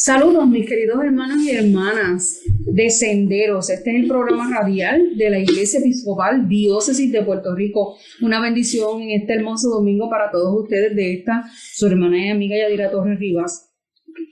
Saludos mis queridos hermanos y hermanas de Senderos. Este es el programa radial de la Iglesia Episcopal Diócesis de Puerto Rico. Una bendición en este hermoso domingo para todos ustedes de esta, su hermana y amiga Yadira Torres Rivas.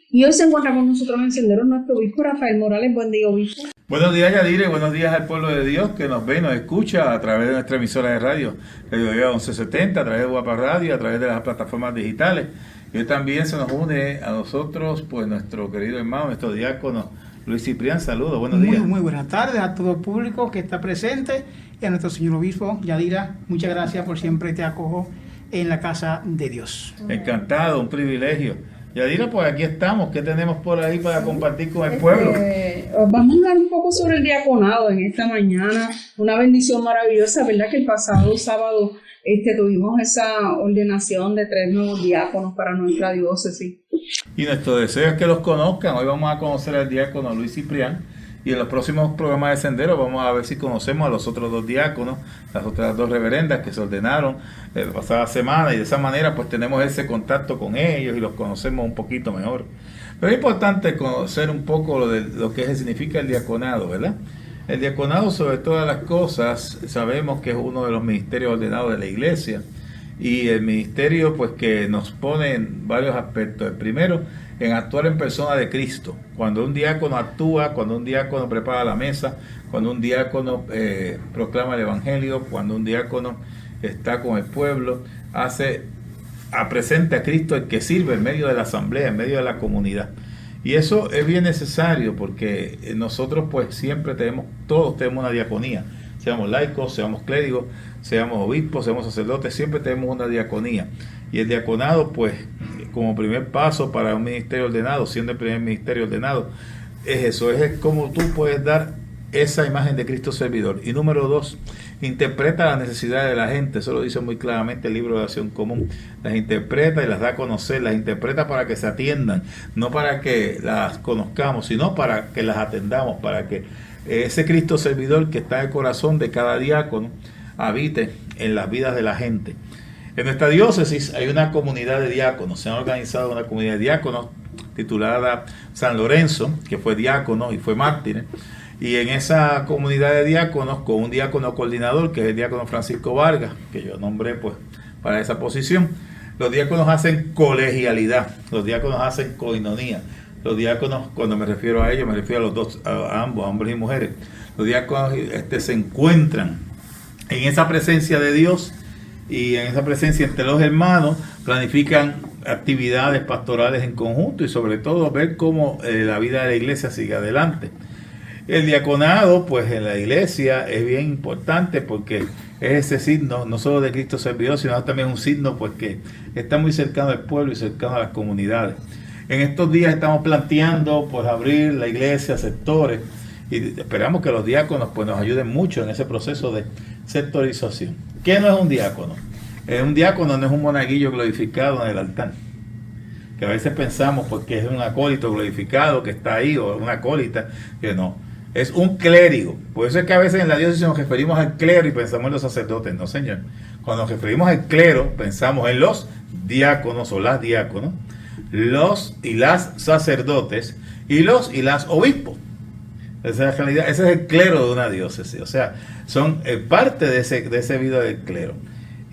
Y hoy se encuentra con nosotros en Senderos nuestro obispo Rafael Morales. Buen día, obispo. Buenos días, Yadira, y buenos días al pueblo de Dios que nos ve y nos escucha a través de nuestra emisora de radio, Radio Vida 1170, a través de Guapa Radio, a través de las plataformas digitales. Y hoy también se nos une a nosotros, pues, nuestro querido hermano, nuestro diácono Luis Ciprián. Saludos, buenos días. Muy buenas tardes a todo el público que está presente y a nuestro señor obispo. Yadira, muchas gracias por siempre te acojo en la casa de Dios. Encantado, un privilegio. Yadira, pues aquí estamos. ¿Qué tenemos por ahí para compartir con el pueblo? Vamos a hablar un poco sobre el diaconado en esta mañana. Una bendición maravillosa, ¿verdad? Que el pasado sábado tuvimos esa ordenación de 3 nuevos diáconos para nuestra diócesis. Y nuestro deseo es que los conozcan. Hoy vamos a conocer al diácono Luis Ciprián. Y en los próximos programas de Sendero vamos a ver si conocemos a los otros 2 diáconos, las otras 2 reverendas que se ordenaron la pasada semana, y de esa manera pues tenemos ese contacto con ellos y los conocemos un poquito mejor. Pero es importante conocer un poco lo que significa el diaconado, ¿verdad? El diaconado, sobre todas las cosas, sabemos que es uno de los ministerios ordenados de la Iglesia, y el ministerio pues que nos pone en varios aspectos. El primero, en actuar en persona de Cristo. Cuando un diácono actúa, cuando un diácono prepara la mesa, cuando un diácono proclama el evangelio, cuando un diácono está con el pueblo, presenta a Cristo el que sirve en medio de la asamblea, en medio de la comunidad. Y eso es bien necesario porque nosotros pues siempre todos tenemos una diaconía. Seamos laicos, seamos clérigos, seamos obispos, seamos sacerdotes, siempre tenemos una diaconía. Y el diaconado, pues, como primer paso para un ministerio ordenado, siendo el primer ministerio ordenado, es eso, es como tú puedes dar esa imagen de Cristo servidor. Y número 2, interpreta las necesidades de la gente. Eso lo dice muy claramente el libro de Acción Común. Las interpreta y las da a conocer, las interpreta para que se atiendan, no para que las conozcamos, sino para que las atendamos, para que ese Cristo servidor que está en el corazón de cada diácono habite en las vidas de la gente. En nuestra diócesis hay una comunidad de diáconos. Se han organizado una comunidad de diáconos titulada San Lorenzo, que fue diácono y fue mártir. Y en esa comunidad de diáconos, con un diácono coordinador, que es el diácono Francisco Vargas, que yo nombré pues para esa posición, los diáconos hacen colegialidad, los diáconos hacen coinonía. Los diáconos, cuando me refiero a ellos, me refiero a los dos, a ambos, a hombres y mujeres. Los diáconos se encuentran en esa presencia de Dios y en esa presencia entre los hermanos, planifican actividades pastorales en conjunto y sobre todo ver cómo la vida de la iglesia sigue adelante. El diaconado, pues en la iglesia es bien importante porque es ese signo, no solo de Cristo servidor, sino también un signo pues que está muy cercano al pueblo y cercano a las comunidades. En estos días estamos planteando pues abrir la iglesia a sectores y esperamos que los diáconos pues nos ayuden mucho en ese proceso de sectorización. ¿Qué no es un diácono? Un diácono no es un monaguillo glorificado en el altar, que a veces pensamos pues que es un acólito glorificado que está ahí, o una acólita, que no. Es un clérigo. Por eso es que a veces en la diócesis nos referimos al clero y pensamos en los sacerdotes. No, señor. Cuando nos referimos al clero, pensamos en los diáconos o las diáconos, los y las sacerdotes y los y las obispos. Esa es la realidad. Ese es el clero de una diócesis. O sea, son parte de ese vida del clero.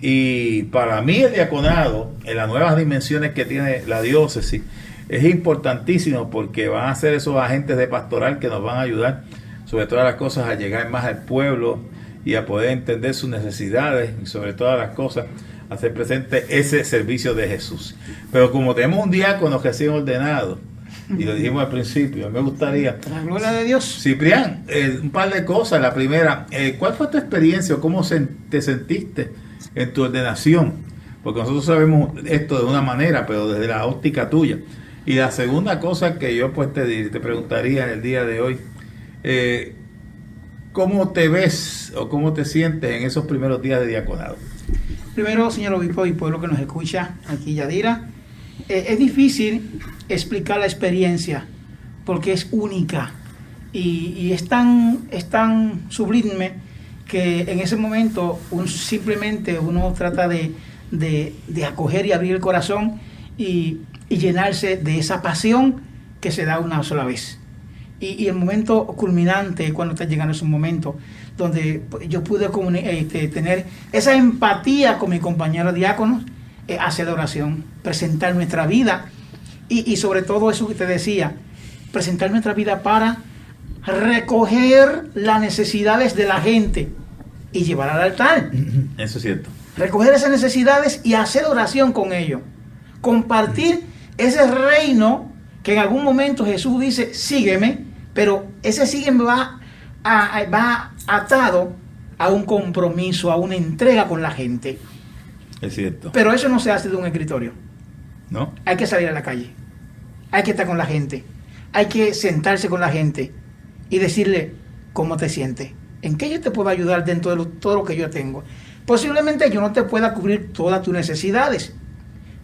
Y para mí el diaconado, en las nuevas dimensiones que tiene la diócesis, es importantísimo porque van a ser esos agentes de pastoral que nos van a ayudar, sobre todas las cosas, a llegar más al pueblo y a poder entender sus necesidades y sobre todas las cosas, hacer presente ese servicio de Jesús. Pero como tenemos un diácono que ha sido ordenado, y lo dijimos al principio, me gustaría... La gloria de Dios. Ciprián, un par de cosas. La primera, ¿cuál fue tu experiencia o cómo te sentiste en tu ordenación? Porque nosotros sabemos esto de una manera, pero desde la óptica tuya. Y la segunda cosa que yo pues te preguntaría en el día de hoy, ¿cómo te ves o cómo te sientes en esos primeros días de diaconado? Primero, señor obispo y pueblo que nos escucha aquí, Yadira, es difícil explicar la experiencia porque es única y es tan sublime que en ese momento simplemente uno trata de acoger y abrir el corazón y llenarse de esa pasión que se da una sola vez. Y el momento culminante, cuando está llegando, es un momento donde yo pude tener esa empatía con mi compañero diácono, hacer la oración, presentar nuestra vida y sobre todo eso que te decía, presentar nuestra vida para recoger las necesidades de la gente y llevar al altar. Eso es cierto. Recoger esas necesidades y hacer oración con ellos. Compartir ese reino que en algún momento Jesús dice, sígueme, pero ese sígueme va atado a un compromiso, a una entrega con la gente. Es cierto. Pero eso no se hace de un escritorio. ¿No? Hay que salir a la calle. Hay que estar con la gente. Hay que sentarse con la gente y decirle cómo te sientes. ¿En qué yo te puedo ayudar dentro de todo lo que yo tengo? Posiblemente yo no te pueda cubrir todas tus necesidades,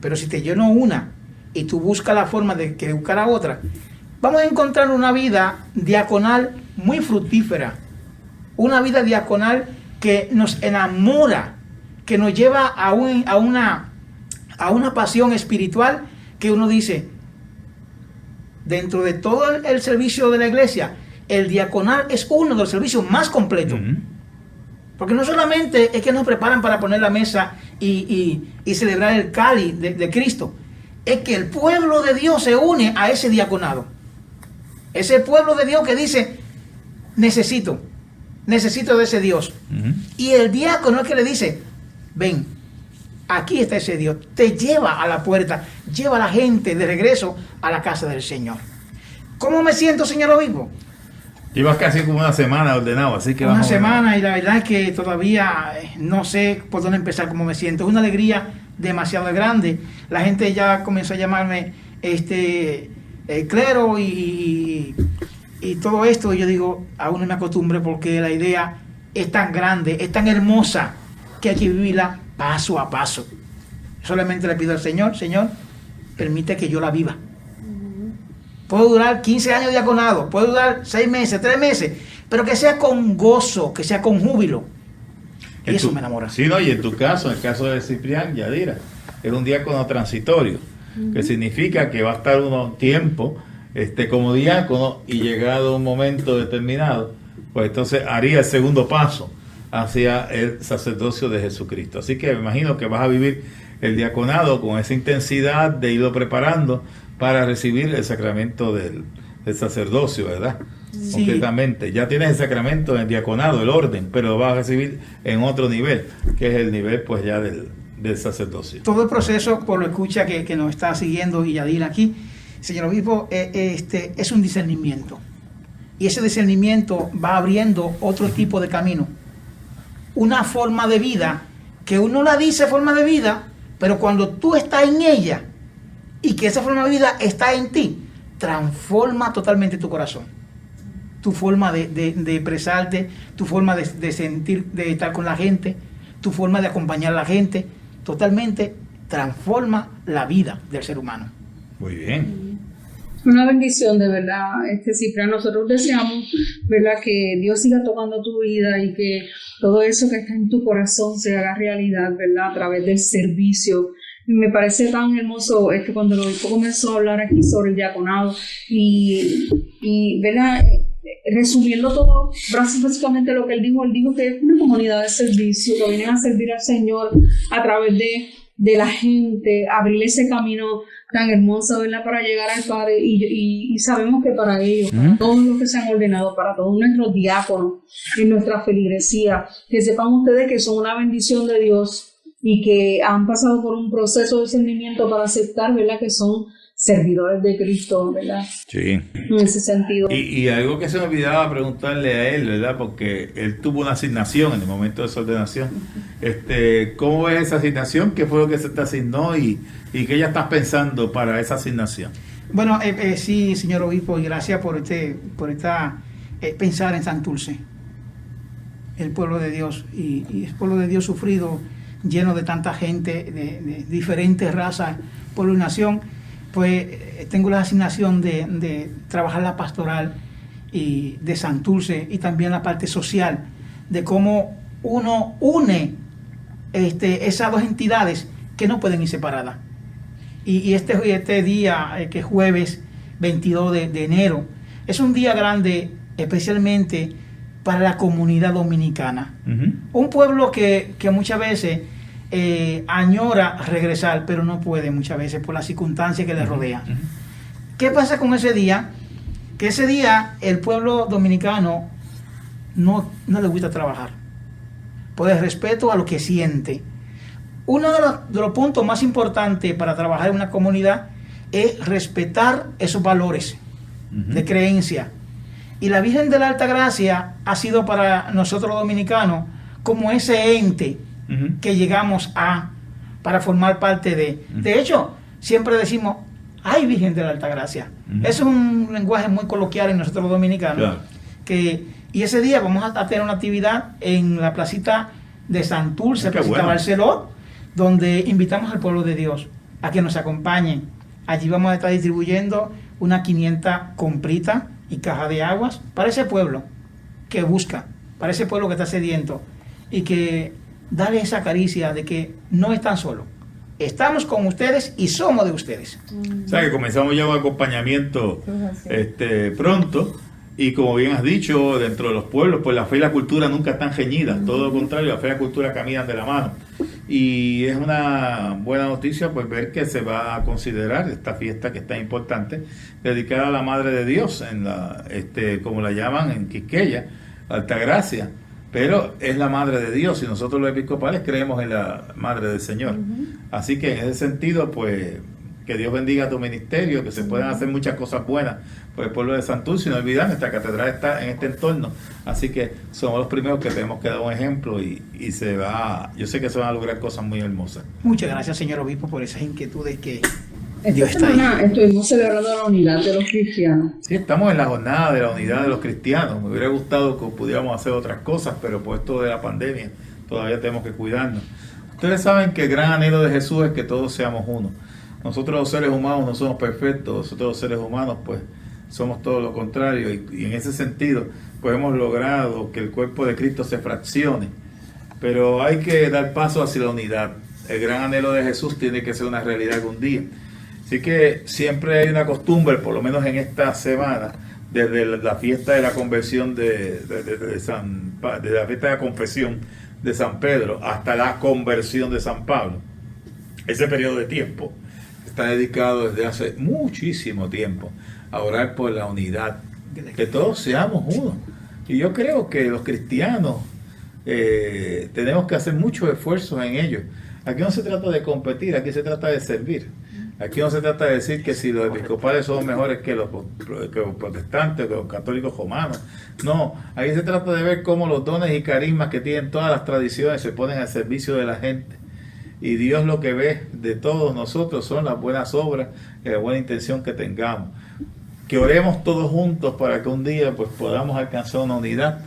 pero si te lleno una y tú buscas la forma de que buscar a otra, vamos a encontrar una vida diaconal muy fructífera, una vida diaconal que nos enamora, que nos lleva a una pasión espiritual que uno dice, dentro de todo el servicio de la iglesia, el diaconal es uno de los servicios más completos. Porque no solamente es que nos preparan para poner la mesa y celebrar el cáliz de Cristo, es que el pueblo de Dios se une a ese diaconado. Ese pueblo de Dios que dice, necesito de ese Dios. Y el diácono es que le dice, ven, aquí está ese Dios, te lleva a la puerta, lleva a la gente de regreso a la casa del Señor. ¿Cómo me siento, señor obispo? Llevas casi como una semana ordenado, así que una semana, y la verdad es que todavía no sé por dónde empezar, cómo me siento. Es una alegría demasiado grande. La gente ya comenzó a llamarme clero y todo esto, y yo digo, aún no me acostumbre porque la idea es tan grande, es tan hermosa, que hay que vivirla paso a paso. Solamente le pido al Señor, Señor, permite que yo la viva. Puedo durar 15 años diaconado, puedo durar 6 meses, 3 meses, pero que sea con gozo, que sea con júbilo. Y eso me enamora. Sí, no, y en tu caso, en el caso de Ciprián Yadira, es un diácono transitorio, que significa que va a estar un tiempo como diácono y llegado un momento determinado, pues entonces haría el segundo paso hacia el sacerdocio de Jesucristo. Así que me imagino que vas a vivir el diaconado con esa intensidad de irlo preparando para recibir el sacramento del sacerdocio, ¿verdad? Sí. Concretamente, ya tienes el sacramento del diaconado, el orden, pero lo vas a recibir en otro nivel, que es el nivel pues ya del sacerdocio. Todo el proceso, por lo escucha que nos está siguiendo y Yadira aquí, señor obispo, es un discernimiento. Y ese discernimiento va abriendo otro tipo de camino. Una forma de vida, que uno la dice forma de vida, pero cuando tú estás en ella, y que esa forma de vida está en ti, transforma totalmente tu corazón, tu forma de expresarte, tu forma de sentir, de estar con la gente, tu forma de acompañar a la gente, totalmente transforma la vida del ser humano. Muy bien. Una bendición, de verdad, Ciprián. Nosotros deseamos, ¿verdad?, que Dios siga tocando tu vida y que todo eso que está en tu corazón se haga realidad, ¿verdad?, a través del servicio. Me parece tan hermoso cuando el obispo comenzó a hablar aquí sobre el diaconado y ¿verdad?, resumiendo todo, básicamente lo que él dijo que es una comunidad de servicio, que vienen a servir al Señor a través de la gente, abrir ese camino tan hermoso, ¿verdad?, para llegar al Padre, y sabemos que para ellos, para todos los que se han ordenado, para todos nuestros diáconos en nuestra feligresía, que sepan ustedes que son una bendición de Dios y que han pasado por un proceso de discernimiento para aceptar, ¿verdad?, que son servidores de Cristo, ¿verdad? Sí. En ese sentido. Y algo que se me olvidaba preguntarle a él, ¿verdad?, porque él tuvo una asignación en el momento de su ordenación. ¿Cómo es esa asignación? ¿Qué fue lo que se te asignó y qué ya estás pensando para esa asignación? Bueno, sí, señor obispo, y gracias por pensar en Santurce, el pueblo de Dios, y el pueblo de Dios sufrido, lleno de tanta gente, de diferentes razas, pueblo y nación. Pues tengo la asignación de trabajar la pastoral y de Santurce, y también la parte social, de cómo uno une esas dos entidades que no pueden ir separadas. Y este día, que es jueves 22 de enero. Es un día grande especialmente para la comunidad dominicana. Un pueblo que muchas veces añora regresar, pero no puede muchas veces por las circunstancias que le rodean. ¿Qué pasa con ese día? Que ese día el pueblo dominicano no le gusta trabajar, por el respeto a lo que siente. Uno de los puntos más importantes para trabajar en una comunidad es respetar esos valores de creencia. Y la Virgen de la Altagracia ha sido para nosotros los dominicanos como ese ente que llegamos para formar parte de. De hecho, siempre decimos, ¡ay, Virgen de la Altagracia! Eso es un lenguaje muy coloquial en nosotros los dominicanos. Claro. Y ese día vamos a tener una actividad en la placita de Santurce, placita Barceló, donde invitamos al pueblo de Dios a que nos acompañen. Allí vamos a estar distribuyendo unas 500 compritas y cajas de aguas para ese pueblo que busca, para ese pueblo que está sediento, y que darle esa caricia de que no están solos. Estamos con ustedes y somos de ustedes. O sea que comenzamos ya un acompañamiento pronto, y como bien has dicho, dentro de los pueblos, pues la fe y la cultura nunca están reñidas, todo lo contrario, la fe y la cultura caminan de la mano. Y es una buena noticia pues ver que se va a considerar esta fiesta que es tan importante, dedicada a la Madre de Dios, en la como la llaman en Quisqueya, Altagracia, pero es la Madre de Dios y nosotros los episcopales creemos en la Madre del Señor. Así que en ese sentido, pues que Dios bendiga tu ministerio, que se puedan hacer muchas cosas buenas por el pueblo de Santurce, y no olvidar, nuestra catedral está en este entorno, así que somos los primeros que tenemos que dar un ejemplo y yo sé que se van a lograr cosas muy hermosas. Muchas gracias, señor obispo, por esas inquietudes que Dios está ahí. Estuvimos celebrando la unidad de los cristianos. Sí, estamos en la jornada de la unidad de los cristianos. Me hubiera gustado que pudiéramos hacer otras cosas, pero por esto de la pandemia todavía tenemos que cuidarnos. Ustedes saben que el gran anhelo de Jesús es que todos seamos uno. Nosotros los seres humanos no somos perfectos, nosotros los seres humanos pues somos todo lo contrario, y en ese sentido pues hemos logrado que el cuerpo de Cristo se fraccione, pero hay que dar paso hacia la unidad. El gran anhelo de Jesús tiene que ser una realidad algún día. Así que siempre hay una costumbre, por lo menos en esta semana, desde la fiesta de la conversión de la fiesta de la confesión de San Pedro hasta la conversión de San Pablo, ese periodo de tiempo está dedicado desde hace muchísimo tiempo a orar por la unidad, que todos seamos uno. Y yo creo que los cristianos tenemos que hacer muchos esfuerzos en ello. Aquí no se trata de competir, aquí se trata de servir. Aquí no se trata de decir que si los episcopales son mejores que los protestantes, que los católicos romanos. No, aquí se trata de ver cómo los dones y carismas que tienen todas las tradiciones se ponen al servicio de la gente. Y Dios lo que ve de todos nosotros son las buenas obras y la buena intención que tengamos. Que oremos todos juntos para que un día pues podamos alcanzar una unidad,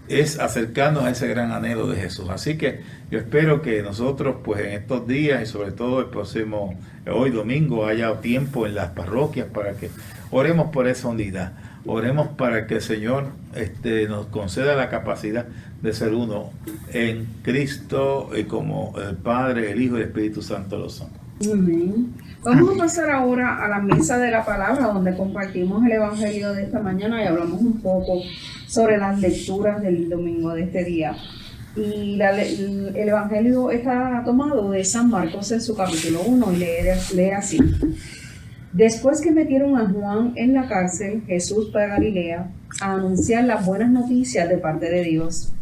es acercarnos a ese gran anhelo de Jesús. Así que yo espero que nosotros pues en estos días y sobre todo el próximo, hoy domingo, haya tiempo en las parroquias para que oremos por esa unidad. Oremos para que el Señor nos conceda la capacidad de ser uno en Cristo, y como el Padre, el Hijo y el Espíritu Santo lo son. Amén. Vamos a pasar ahora a la mesa de la palabra, donde compartimos el Evangelio de esta mañana y hablamos un poco sobre las lecturas del domingo de este día. Y el Evangelio está tomado de San Marcos en su capítulo 1 y lee así. Después que metieron a Juan en la cárcel, Jesús fue a Galilea a anunciar las buenas noticias de parte de Dios.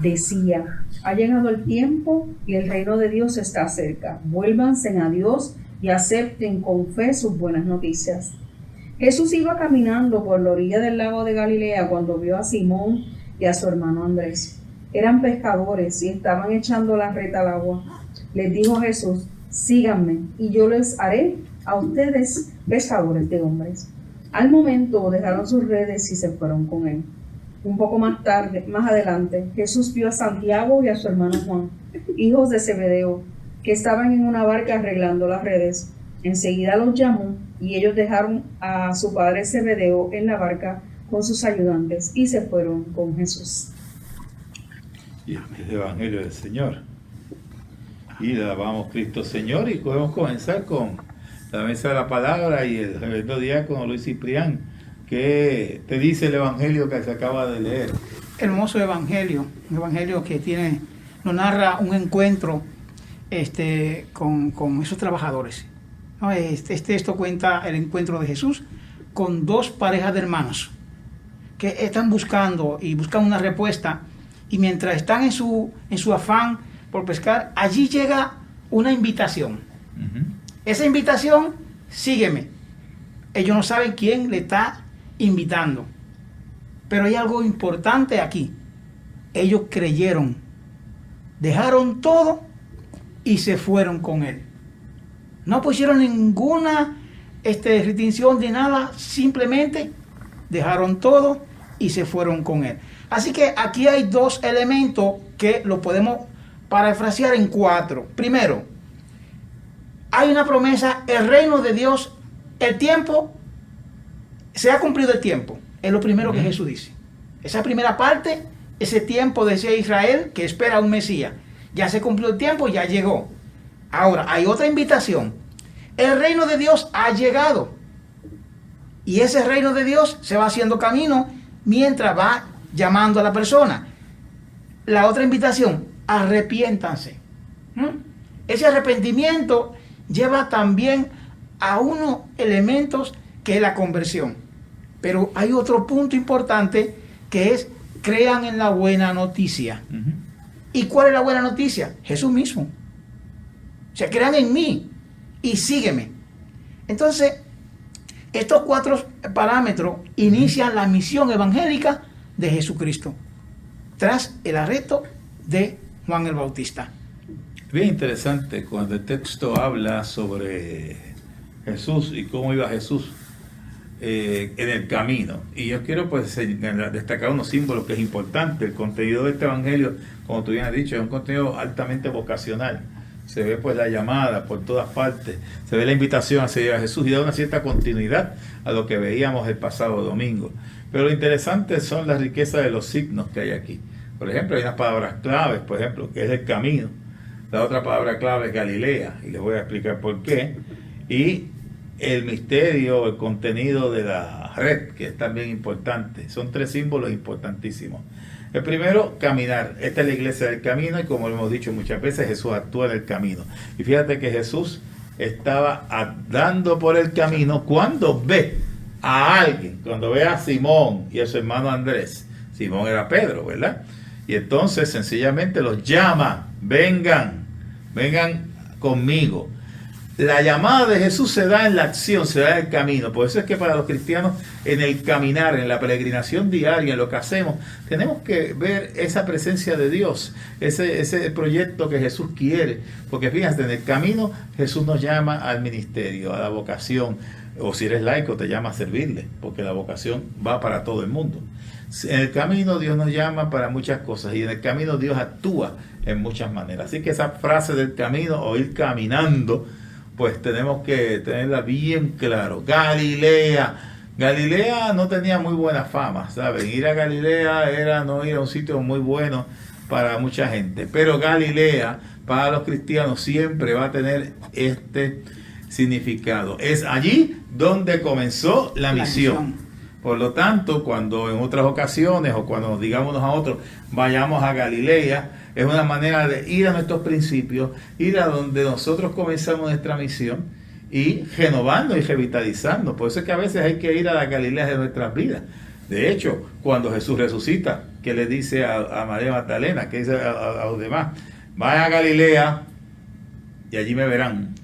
Decía: ha llegado el tiempo y el reino de Dios está cerca. Vuélvanse a Dios y acepten con fe sus buenas noticias. Jesús iba caminando por la orilla del lago de Galilea cuando vio a Simón y a su hermano Andrés. Eran pescadores y estaban echando la red al agua. Les dijo Jesús: síganme y yo les haré a ustedes pescadores de hombres. Al momento dejaron sus redes y se fueron con él. Un poco más adelante, Jesús vio a Santiago y a su hermano Juan, hijos de Zebedeo, que estaban en una barca arreglando las redes. Enseguida los llamó y ellos dejaron a su padre Zebedeo en la barca con sus ayudantes y se fueron con Jesús. Y este es el Evangelio del Señor. Y le alabamos Cristo Señor, y podemos comenzar con la mesa de la palabra, y el reverendo diácono Luis Ciprián, que te dice el evangelio que se acaba de leer. Hermoso evangelio, un evangelio que nos narra un encuentro con esos trabajadores, ¿no? Esto cuenta el encuentro de Jesús con dos parejas de hermanos que están buscan una respuesta, y mientras están en su afán por pescar, allí llega una invitación. Uh-huh. Esa invitación, sígueme. Ellos no saben quién le está invitando, pero hay algo importante aquí. Ellos creyeron, dejaron todo y se fueron con él. No pusieron ninguna restricción de nada, simplemente dejaron todo y se fueron con él. Así que aquí hay dos elementos que lo podemos parafrasear en 4. Primero, hay una promesa, el reino de Dios, el tiempo, se ha cumplido el tiempo. Es lo primero que Jesús dice. Esa primera parte, ese tiempo decía Israel que espera un Mesías. Ya se cumplió el tiempo, ya llegó. Ahora, hay otra invitación. El reino de Dios ha llegado. Y ese reino de Dios se va haciendo camino mientras va llamando a la persona. La otra invitación, arrepiéntanse. Ese arrepentimiento lleva también a unos elementos que es la conversión. Pero hay otro punto importante que es: crean en la buena noticia. Uh-huh. ¿Y cuál es la buena noticia? Jesús mismo. O sea, crean en mí y sígueme. Entonces, estos 4 parámetros inician la misión evangélica de Jesucristo tras el arresto de Juan el Bautista. Bien interesante cuando el texto habla sobre Jesús y cómo iba Jesús en el camino. Y yo quiero pues destacar unos símbolos que es importante. El contenido de este evangelio, como tú bien has dicho, es un contenido altamente vocacional. Se ve pues la llamada por todas partes, se ve la invitación a seguir a Jesús y da una cierta continuidad a lo que veíamos el pasado domingo. Pero lo interesante son las riquezas de los signos que hay aquí. Por ejemplo, hay unas palabras claves, por ejemplo, que es el camino. La otra palabra clave es Galilea, y les voy a explicar por qué. Y el misterio, el contenido de la red, que es también importante. Son 3 símbolos importantísimos. El primero, caminar. Esta es la iglesia del camino, y como lo hemos dicho muchas veces, Jesús actúa en el camino. Y fíjate que Jesús estaba andando por el camino cuando ve a alguien, cuando ve a Simón y a su hermano Andrés. Simón era Pedro, ¿verdad? Y entonces sencillamente los llama: vengan conmigo. La llamada de Jesús se da en la acción, se da en el camino. Por eso es que para los cristianos, en el caminar, en la peregrinación diaria, en lo que hacemos, tenemos que ver esa presencia de Dios, ese proyecto que Jesús quiere. Porque fíjate, en el camino Jesús nos llama al ministerio, a la vocación. O si eres laico, te llama a servirle, porque la vocación va para todo el mundo. En el camino Dios nos llama para muchas cosas, y en el camino Dios actúa en muchas maneras. Así que esa frase del camino o ir caminando, pues tenemos que tenerla bien claro. Galilea no tenía muy buena fama, ¿saben? Ir a Galilea era no ir a un sitio muy bueno para mucha gente. Pero Galilea, para los cristianos, siempre va a tener este significado. Es allí donde comenzó la misión. Por lo tanto, cuando en otras ocasiones o cuando nos digamos unos a otros, vayamos a Galilea, es una manera de ir a nuestros principios, ir a donde nosotros comenzamos nuestra misión y renovando y revitalizando. Por eso es que a veces hay que ir a la Galilea de nuestras vidas. De hecho, cuando Jesús resucita, ¿qué le dice a María Magdalena? ¿Qué dice a los demás? Vayan a Galilea y allí me verán.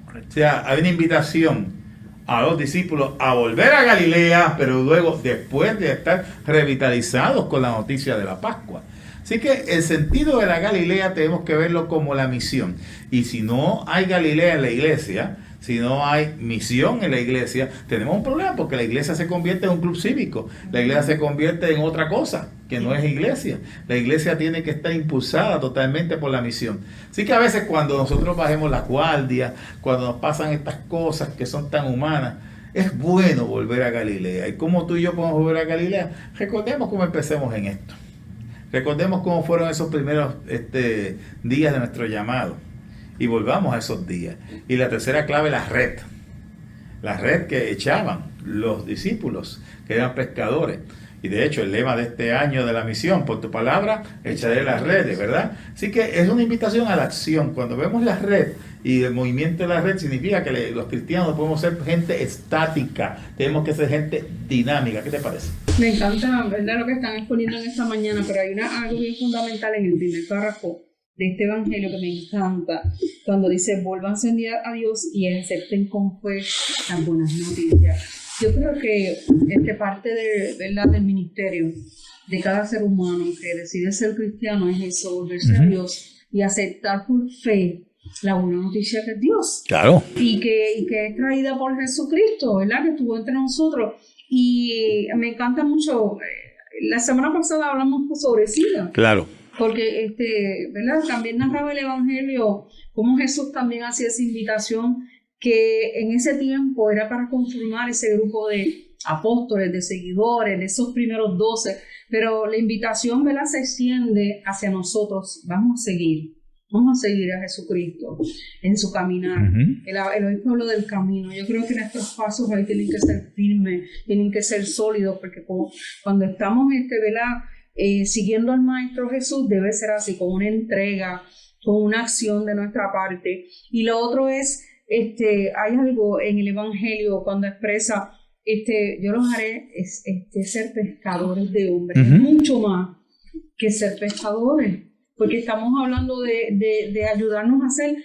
Correcto. O sea, hay una invitación a los discípulos a volver a Galilea, pero luego, después de estar revitalizados con la noticia de la Pascua. Así que el sentido de la Galilea tenemos que verlo como la misión. Y si no hay Galilea en la iglesia, si no hay misión en la iglesia, tenemos un problema, porque la iglesia se convierte en un club cívico. La iglesia se convierte en otra cosa, que no es iglesia. La iglesia tiene que estar impulsada totalmente por la misión. Así que a veces cuando nosotros bajemos la guardia, cuando nos pasan estas cosas que son tan humanas, es bueno volver a Galilea. ¿Y cómo tú y yo podemos volver a Galilea? Recordemos cómo empecemos en esto. Recordemos cómo fueron esos primeros días de nuestro llamado. y volvamos a esos días. Y la tercera clave, la red que echaban los discípulos, que eran pescadores. Y de hecho el lema de este año de la misión, por tu palabra echaré las redes, ¿verdad? Así que es una invitación a la acción. Cuando vemos la red y el movimiento de la red, significa que los cristianos no podemos ser gente estática, tenemos que ser gente dinámica. ¿Qué te parece? Me encanta, ¿verdad?, lo que están exponiendo en esta mañana, pero hay algo bien fundamental en el primer párrafo de este evangelio que me encanta, cuando dice: vuélvanse a Dios y acepten con fe las buenas noticias. Yo creo que parte ¿verdad?, del ministerio de cada ser humano que decide ser cristiano es eso, volverse a Dios y aceptar por fe la buena noticia que es Dios. Claro. Y que es traída por Jesucristo, ¿verdad?, que estuvo entre nosotros. Y me encanta mucho, la semana pasada hablamos sobre SIDA. Claro. Porque ¿verdad?, también narraba el evangelio cómo Jesús también hacía esa invitación, que en ese tiempo era para conformar ese grupo de apóstoles, de seguidores, de esos primeros 12, pero la invitación, ¿verdad?, se extiende hacia nosotros. Vamos a seguir a Jesucristo en su caminar. El obispo habló del camino. Yo creo que nuestros pasos ahí tienen que ser firmes, tienen que ser sólidos, porque cuando estamos ¿verdad?, siguiendo al Maestro Jesús, debe ser así, con una entrega, con una acción de nuestra parte. Y lo otro es, hay algo en el evangelio cuando expresa, yo los haré ser pescadores de hombres. Es mucho más que ser pescadores, porque estamos hablando de ayudarnos a hacer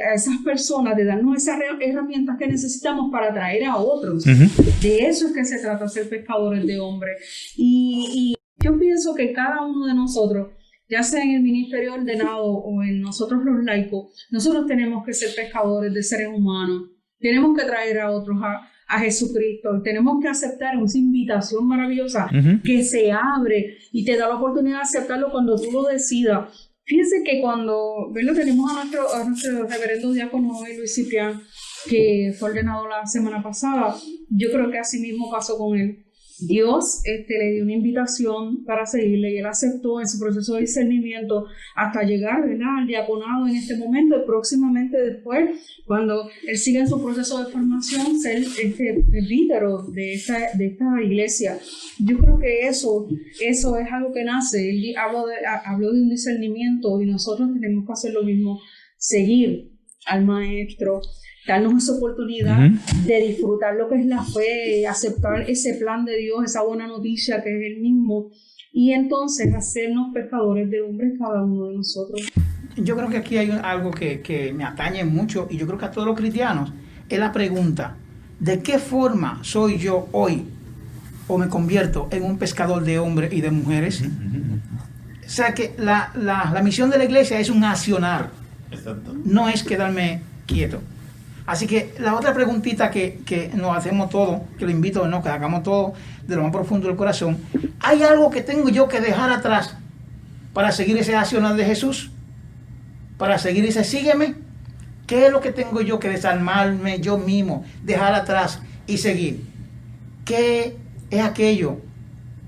a esas personas, de darnos esas herramientas que necesitamos para atraer a otros. De eso es que se trata, ser pescadores de hombres. Y yo pienso que cada uno de nosotros, ya sea en el ministerio ordenado o en nosotros los laicos, nosotros tenemos que ser pescadores de seres humanos. Tenemos que traer a otros a Jesucristo. Tenemos que aceptar esa invitación maravillosa que se abre y te da la oportunidad de aceptarlo cuando tú lo decidas. Fíjense que cuando tenemos a nuestro reverendo diácono Luis Ciprián, que fue ordenado la semana pasada, yo creo que así mismo pasó con él. Dios le dio una invitación para seguirle y él aceptó en su proceso de discernimiento hasta llegar, ¿verdad?, al diaconado en este momento, y próximamente después, cuando él sigue en su proceso de formación, ser el lídero de esta iglesia. Yo creo que eso es algo que nace. Él habló de un discernimiento y nosotros tenemos que hacer lo mismo, seguir al Maestro, darnos esa oportunidad de disfrutar lo que es la fe, aceptar ese plan de Dios, esa buena noticia que es Él mismo, y entonces hacernos pescadores de hombres cada uno de nosotros. Yo creo que aquí hay algo que me atañe mucho, y yo creo que a todos los cristianos, es la pregunta: ¿de qué forma soy yo hoy o me convierto en un pescador de hombres y de mujeres? O sea que la misión de la iglesia es un accionar. Exacto. No es quedarme quieto. Así que la otra preguntita que nos hacemos todos, que lo invito, que hagamos todo de lo más profundo del corazón: ¿hay algo que tengo yo que dejar atrás para seguir ese accionar de Jesús? Para seguir ese sígueme. ¿Qué es lo que tengo yo que desarmarme yo mismo, dejar atrás y seguir? ¿Qué es aquello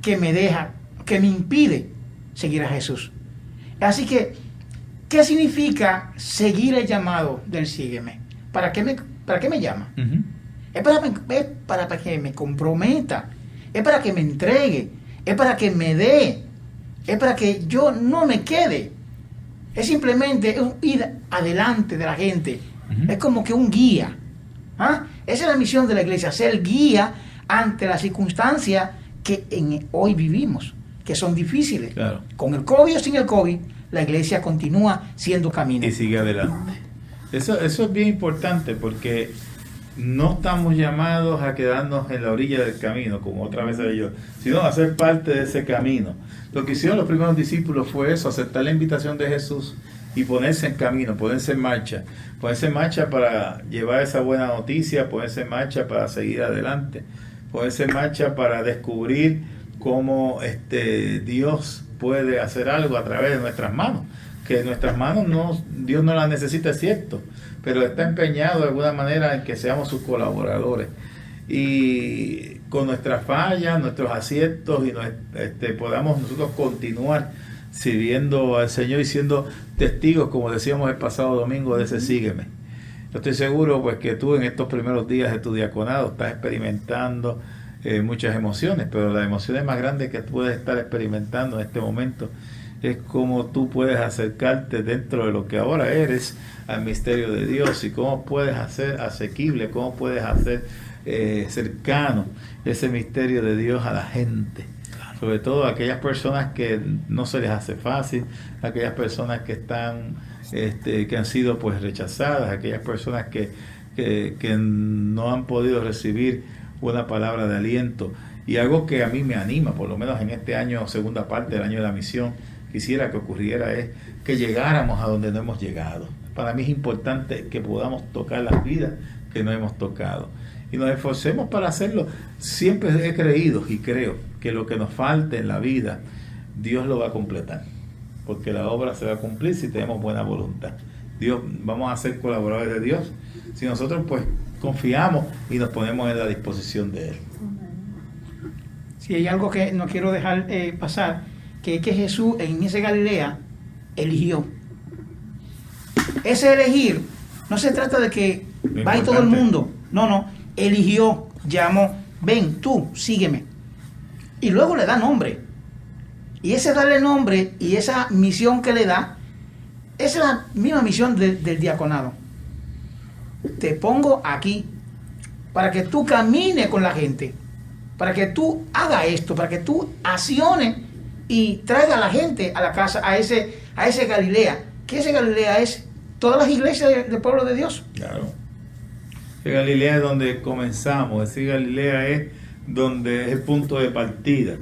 que me deja, que me impide seguir a Jesús? Así que, ¿qué significa seguir el llamado del sígueme? ¿Para qué me llama? Es para que me comprometa, es para que me entregue, es para que me dé, es para que yo no me quede. Es simplemente ir adelante de la gente. Es como que un guía. Esa es la misión de la iglesia, ser guía ante las circunstancias que hoy vivimos, que son difíciles. Claro. Con el COVID o sin el COVID, la iglesia continúa siendo camino. Y sigue adelante. Eso es bien importante, porque no estamos llamados a quedarnos en la orilla del camino, como otra vez he dicho, sino a ser parte de ese camino. Lo que hicieron los primeros discípulos fue eso: aceptar la invitación de Jesús y ponerse en camino, ponerse en marcha para llevar esa buena noticia, ponerse en marcha para seguir adelante, ponerse en marcha para descubrir cómo Dios puede hacer algo a través de nuestras manos. Que nuestras manos Dios no las necesita, es cierto, pero está empeñado de alguna manera en que seamos sus colaboradores, y con nuestras fallas, nuestros aciertos, y podamos nosotros continuar sirviendo al Señor y siendo testigos, como decíamos el pasado domingo, de ese sígueme. Yo estoy seguro pues que tú en estos primeros días de tu diaconado estás experimentando muchas emociones, pero las emociones más grandes que tú puedes estar experimentando en este momento es cómo tú puedes acercarte dentro de lo que ahora eres al misterio de Dios y cómo puedes hacer asequible, cómo puedes hacer cercano ese misterio de Dios a la gente. Sobre todo a aquellas personas que no se les hace fácil, aquellas personas que están que han sido pues rechazadas, aquellas personas que no han podido recibir una palabra de aliento. Y algo que a mí me anima, por lo menos en este año, segunda parte del año de la misión, quisiera que ocurriera es que llegáramos a donde no hemos llegado. Para mí es importante que podamos tocar las vidas que no hemos tocado y nos esforcemos para hacerlo. Siempre he creído y creo que lo que nos falte en la vida, Dios lo va a completar, porque la obra se va a cumplir si tenemos buena voluntad. Dios, vamos a ser colaboradores de Dios si nosotros pues confiamos y nos ponemos en la disposición de Él. Si hay algo que no quiero dejar pasar, que es que Jesús en ese Galilea eligió. Ese elegir no se trata de que vaya todo el mundo, no, eligió, llamó, ven tú, sígueme, y luego le da nombre. Y ese darle nombre y esa misión que le da es la misma misión del diaconado. Te pongo aquí para que tú camines con la gente, para que tú hagas esto, para que tú acciones y traiga a la gente a la casa, a ese Galilea, que ese Galilea es todas las iglesias del pueblo de Dios. Claro. Ese Galilea es donde comenzamos, ese Galilea es donde es el punto de partida.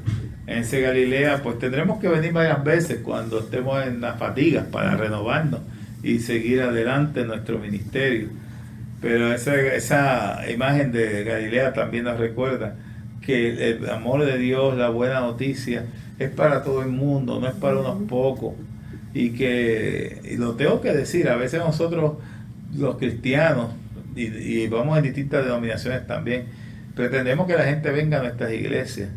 En ese Galilea pues tendremos que venir varias veces cuando estemos en las fatigas para renovarnos y seguir adelante en nuestro ministerio. Pero esa imagen de Galilea también nos recuerda que el amor de Dios, la buena noticia, es para todo el mundo, no es para unos pocos. Y lo tengo que decir, a veces nosotros los cristianos, y vamos en distintas denominaciones también, pretendemos que la gente venga a nuestras iglesias.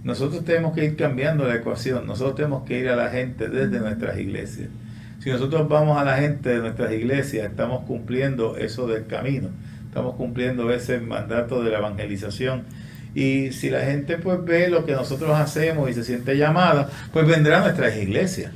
Nosotros tenemos que ir cambiando la ecuación, nosotros tenemos que ir a la gente desde nuestras iglesias. Si nosotros vamos a la gente de nuestras iglesias, estamos cumpliendo eso del camino, estamos cumpliendo ese mandato de la evangelización. Y si la gente pues ve lo que nosotros hacemos y se siente llamada, pues vendrá a nuestras iglesias,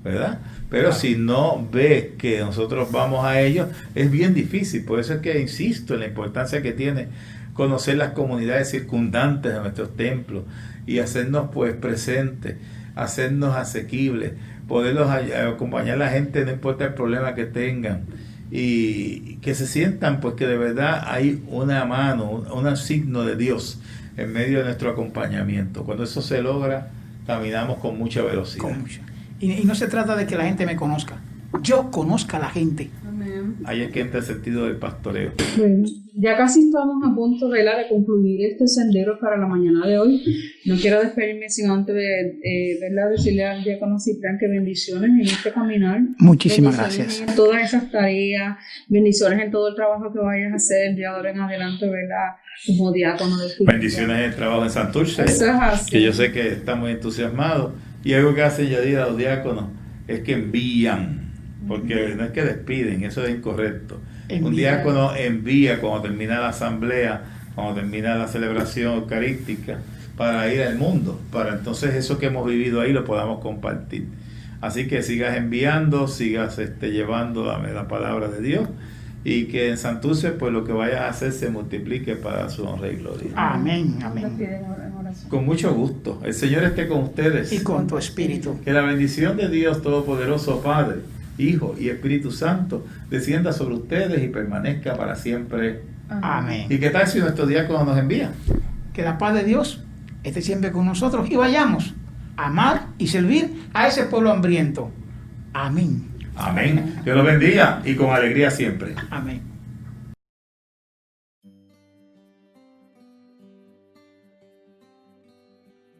¿verdad? Pero si no ve que nosotros vamos a ellos, es bien difícil. Por eso es que insisto en la importancia que tiene conocer las comunidades circundantes de nuestros templos y hacernos pues presentes, hacernos asequibles, poderlos acompañar a la gente, no importa el problema que tengan, y que se sientan pues que de verdad hay una mano, un signo de Dios en medio de nuestro acompañamiento. Cuando eso se logra, caminamos con mucha velocidad. Y no se trata de que la gente me conozca, yo conozca a la gente. Amén. Ahí es que entra el sentido del pastoreo. Bueno, ya casi estamos a punto de concluir este sendero para la mañana de hoy. No quiero despedirme sin antes decirle al diácono Ciprián que bendiciones en este caminar. Muchísimas bendiciones gracias. en todas esas tareas, bendiciones en todo el trabajo que vayas a hacer de ahora en adelante, ¿verdad? Como diácono de tu Bendiciones en el trabajo en Santurce, Eso es así. que yo sé que está muy entusiasmado. Y algo que hace Yadira a los diáconos es que envían, porque no es que despiden, eso es incorrecto. Un diácono envía cuando termina la asamblea, cuando termina la celebración eucarística, para ir al mundo, para entonces eso que hemos vivido ahí lo podamos compartir. Así que sigas enviando, sigas llevando la palabra de Dios, y que en Santurce pues lo que vayas a hacer se multiplique para su honra y gloria. Amén, amén. Con mucho gusto. El Señor esté con ustedes. Y con tu espíritu. Que la bendición de Dios Todopoderoso, Padre, Hijo y Espíritu Santo descienda sobre ustedes y permanezca para siempre. Amén. ¿Y qué tal si nuestro diácono nos envía? Que la paz de Dios esté siempre con nosotros y vayamos a amar y servir a ese pueblo hambriento. Amén. Amén. Dios los bendiga y con alegría siempre. Amén.